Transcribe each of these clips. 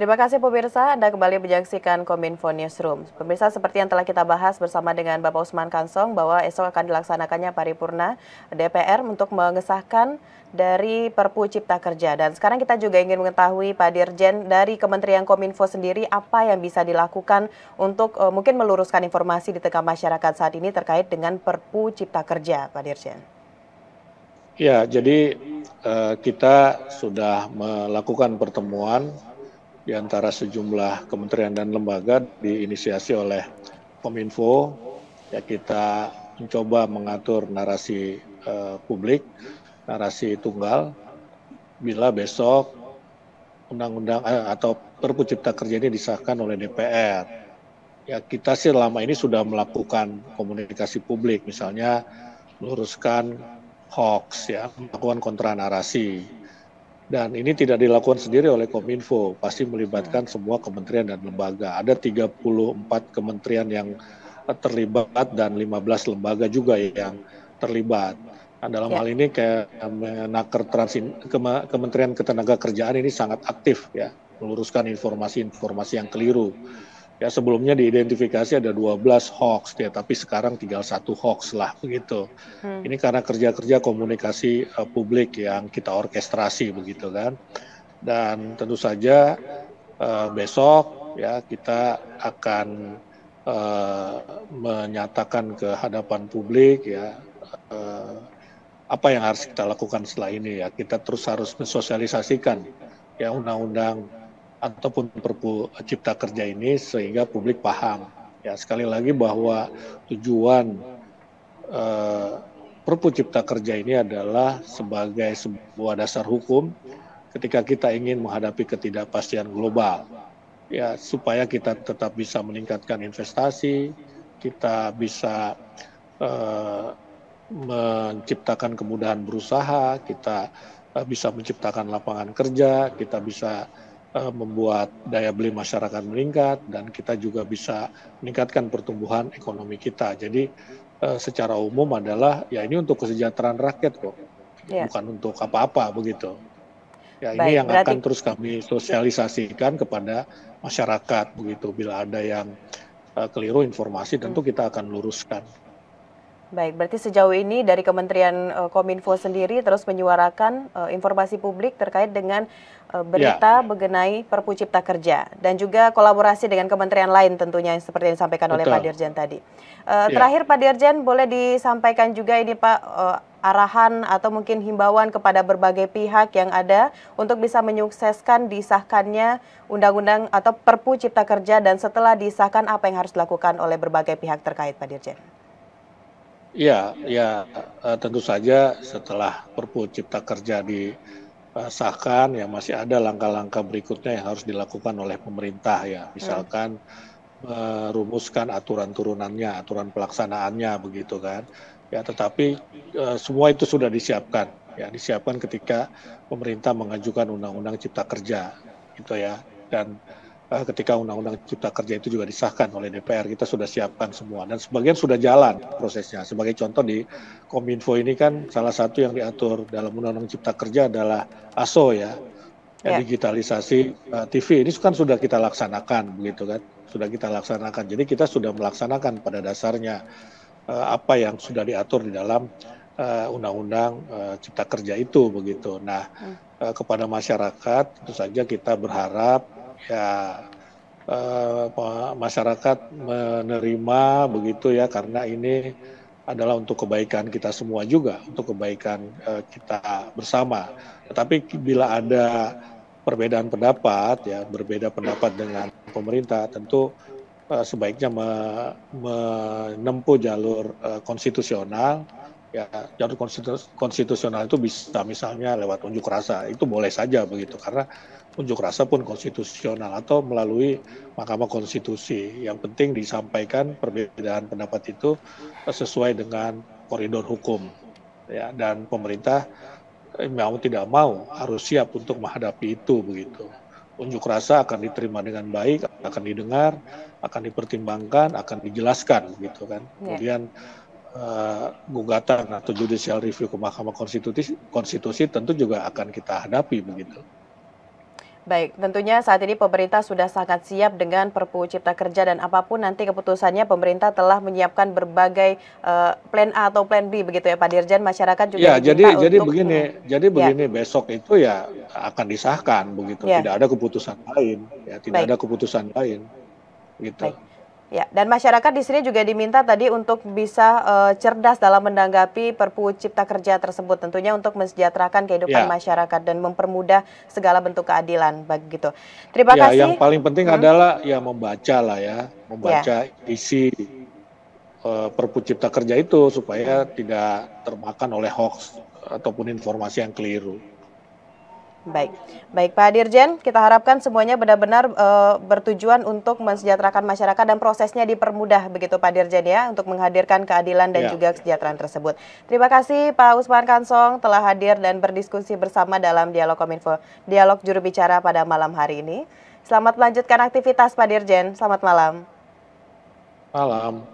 Terima kasih pemirsa, Anda kembali menyaksikan Kominfo Newsroom. Pemirsa, seperti yang telah kita bahas bersama dengan Bapak Usman Kansong bahwa esok akan dilaksanakannya paripurna DPR untuk mengesahkan dari Perpu Cipta Kerja. Dan sekarang kita juga ingin mengetahui Pak Dirjen dari Kementerian Kominfo sendiri apa yang bisa dilakukan untuk mungkin meluruskan informasi di tengah masyarakat saat ini terkait dengan Perpu Cipta Kerja, Pak Dirjen. Ya, jadi kita sudah melakukan pertemuan di antara sejumlah kementerian dan lembaga diinisiasi oleh Kominfo. Ya, kita mencoba mengatur narasi publik, narasi tunggal. Bila besok undang-undang atau Perpu Cipta Kerja ini disahkan oleh DPR, ya kita sih selama ini sudah melakukan komunikasi publik, misalnya meluruskan hoax, ya, melakukan kontra narasi. Dan ini tidak dilakukan sendiri oleh Kominfo, pasti melibatkan semua kementerian dan lembaga. Ada 34 kementerian yang terlibat dan 15 lembaga juga yang terlibat. Nah, dalam hal ini kayak Kementerian Ketenagakerjaan ini sangat aktif, ya, meluruskan informasi-informasi yang keliru. Ya, sebelumnya diidentifikasi ada 12 hoax, ya, tapi sekarang tinggal 1 hoax lah begitu. Ini karena kerja-kerja komunikasi publik yang kita orkestrasi begitu kan. Dan tentu saja besok ya kita akan menyatakan ke hadapan publik ya apa yang harus kita lakukan setelah ini ya. Kita terus harus mensosialisasikan ya undang-undang ataupun Perpu Cipta Kerja ini sehingga publik paham. Ya, sekali lagi bahwa tujuan Perpu Cipta Kerja ini adalah sebagai sebuah dasar hukum ketika kita ingin menghadapi ketidakpastian global. Ya, supaya kita tetap bisa meningkatkan investasi, kita bisa menciptakan kemudahan berusaha, kita bisa menciptakan lapangan kerja, kita bisa membuat daya beli masyarakat meningkat, dan kita juga bisa meningkatkan pertumbuhan ekonomi kita. Jadi secara umum adalah ya ini untuk kesejahteraan rakyat kok, bukan untuk apa-apa begitu. Ya, ini Baik, yang berarti akan terus kami sosialisasikan kepada masyarakat begitu. Bila ada yang keliru informasi, tentu kita akan luruskan. Baik, berarti sejauh ini dari Kementerian Kominfo sendiri terus menyuarakan informasi publik terkait dengan berita mengenai Perpu Cipta Kerja dan juga kolaborasi dengan kementerian lain tentunya seperti yang disampaikan oleh Pak Dirjen tadi. Terakhir Pak Dirjen, boleh disampaikan juga ini Pak arahan atau mungkin himbauan kepada berbagai pihak yang ada untuk bisa menyukseskan disahkannya undang-undang atau Perpu Cipta Kerja, dan setelah disahkan apa yang harus dilakukan oleh berbagai pihak terkait, Pak Dirjen? Ya, tentu saja setelah Perpu Cipta Kerja disahkan, ya masih ada langkah-langkah berikutnya yang harus dilakukan oleh pemerintah, ya. Misalkan merumuskan aturan turunannya, aturan pelaksanaannya, begitu kan. Ya, tetapi semua itu sudah disiapkan, ya, disiapkan ketika pemerintah mengajukan Undang-Undang Cipta Kerja, gitu ya. Dan ketika Undang-Undang Cipta Kerja itu juga disahkan oleh DPR, kita sudah siapkan semua dan sebagian sudah jalan prosesnya. Sebagai contoh di Kominfo ini kan salah satu yang diatur dalam Undang-Undang Cipta Kerja adalah ASO, ya, digitalisasi TV. Ini kan sudah kita laksanakan begitu kan, sudah kita laksanakan. Jadi kita sudah melaksanakan pada dasarnya apa yang sudah diatur di dalam Undang-Undang Cipta Kerja itu begitu. Nah, kepada masyarakat tentu saja kita berharap ya masyarakat menerima begitu ya, karena ini adalah untuk kebaikan kita semua juga, untuk kebaikan kita bersama. Tetapi bila ada perbedaan pendapat, ya berbeda pendapat dengan pemerintah, tentu sebaiknya menempuh jalur konstitusional. Ya, jalur konstitusional itu bisa misalnya lewat unjuk rasa, itu boleh saja begitu, karena unjuk rasa pun konstitusional, atau melalui Mahkamah Konstitusi. Yang penting disampaikan perbedaan pendapat itu sesuai dengan koridor hukum, ya, dan pemerintah mau tidak mau harus siap untuk menghadapi itu begitu. Unjuk rasa akan diterima dengan baik, akan didengar, akan dipertimbangkan, akan dijelaskan gitu kan. Kemudian gugatan atau judicial review ke Mahkamah Konstitusi tentu juga akan kita hadapi begitu. Baik, tentunya saat ini pemerintah sudah sangat siap dengan Perpu Cipta Kerja dan apapun nanti keputusannya pemerintah telah menyiapkan berbagai plan A atau plan B begitu ya Pak Dirjen, masyarakat juga Ya, diminta jadi untuk ya, begini besok itu ya akan disahkan begitu. ya, Tidak ada keputusan lain, ya tidak baik. ada keputusan lain, gitu. Baik. Ya, dan masyarakat di sini juga diminta tadi untuk bisa cerdas dalam menanggapi Perpu Cipta Kerja tersebut, tentunya untuk mensejahterakan kehidupan Ya, masyarakat dan mempermudah segala bentuk keadilan, begitu. Terima ya yang kasih. paling penting adalah ya membaca lah ya, Ya, membaca isi Perpu Cipta Kerja itu supaya tidak termakan oleh hoax ataupun informasi yang keliru. baik. Baik Pak Dirjen, kita harapkan semuanya benar-benar bertujuan untuk mensejahterakan masyarakat dan prosesnya dipermudah begitu Pak Dirjen ya, untuk menghadirkan keadilan dan Ya, juga kesejahteraan tersebut. Terima kasih Pak Usman Kansong telah hadir dan berdiskusi bersama dalam Dialog Kominfo, Dialog Juru Bicara pada malam hari ini. Selamat melanjutkan aktivitas Pak Dirjen, selamat malam. malam.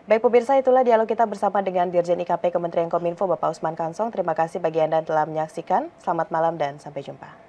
Baik pemirsa, itulah dialog kita bersama dengan Dirjen IKP Kementerian Kominfo Bapak Usman Kansong. Terima kasih bagi Anda yang telah menyaksikan. Selamat malam dan sampai jumpa.